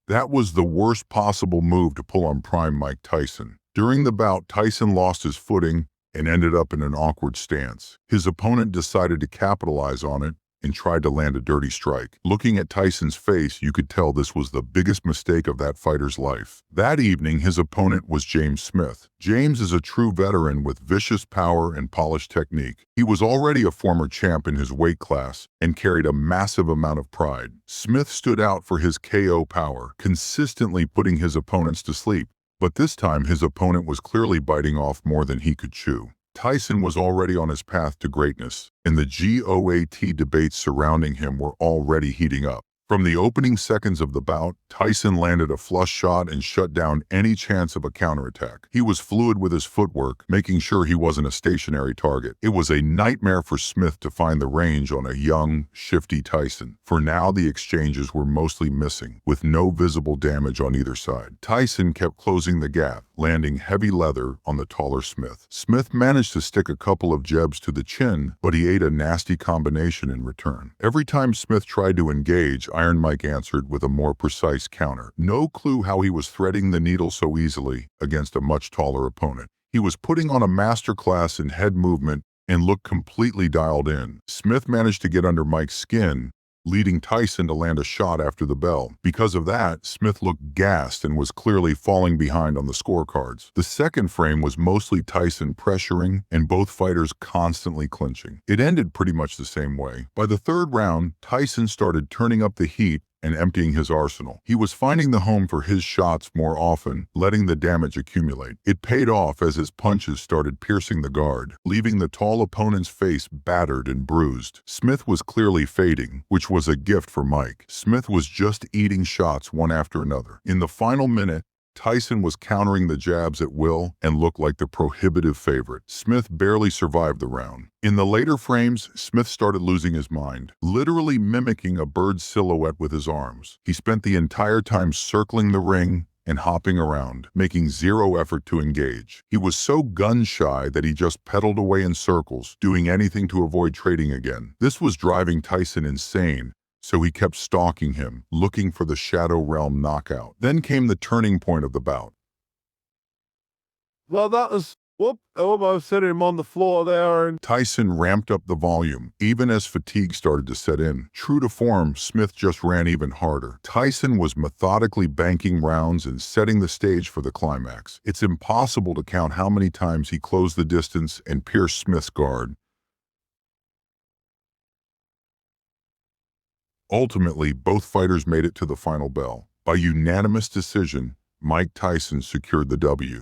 That was the worst possible move to pull on prime Mike Tyson. During the bout, Tyson lost his footing and ended up in an awkward stance. His opponent decided to capitalize on it and tried to land a dirty strike. Looking at Tyson's face, you could tell this was the biggest mistake of that fighter's life. That evening, his opponent was James Smith. James is a true veteran with vicious power and polished technique. He was already a former champ in his weight class and carried a massive amount of pride. Smith stood out for his KO power, consistently putting his opponents to sleep. But this time, his opponent was clearly biting off more than he could chew. Tyson was already on his path to greatness, and the GOAT debates surrounding him were already heating up. From the opening seconds of the bout, Tyson landed a flush shot and shut down any chance of a counterattack. He was fluid with his footwork, making sure he wasn't a stationary target. It was a nightmare for Smith to find the range on a young, shifty Tyson. For now, the exchanges were mostly missing, with no visible damage on either side. Tyson kept closing the gap, landing heavy leather on the taller Smith. Smith managed to stick a couple of jabs to the chin, but he ate a nasty combination in return. Every time Smith tried to engage, Iron Mike answered with a more precise counter. No clue how he was threading the needle so easily against a much taller opponent. He was putting on a masterclass in head movement and looked completely dialed in. Smith managed to get under Mike's skin, leading Tyson to land a shot after the bell. Because of that, Smith looked gassed and was clearly falling behind on the scorecards. The second frame was mostly Tyson pressuring and both fighters constantly clinching. It ended pretty much the same way. By the third round, Tyson started turning up the heat and emptying his arsenal. He was finding the home for his shots more often, letting the damage accumulate. It paid off as his punches started piercing the guard, leaving the tall opponent's face battered and bruised. Smith was clearly fading, which was a gift for Mike. Smith was just eating shots one after another. In the final minute, Tyson was countering the jabs at will and looked like the prohibitive favorite. Smith barely survived the round. In the later frames, Smith started losing his mind, literally mimicking a bird's silhouette with his arms. He spent the entire time circling the ring and hopping around, making zero effort to engage. He was so gun-shy that he just pedaled away in circles, doing anything to avoid trading again. This was driving Tyson insane, so he kept stalking him, looking for the Shadow Realm knockout. Then came the turning point of the bout. Well, that was... Whoop, I almost hit him on the floor there, and Tyson ramped up the volume, even as fatigue started to set in. True to form, Smith just ran even harder. Tyson was methodically banking rounds and setting the stage for the climax. It's impossible to count how many times he closed the distance and pierced Smith's guard. Ultimately, both fighters made it to the final bell. By unanimous decision, Mike Tyson secured the W.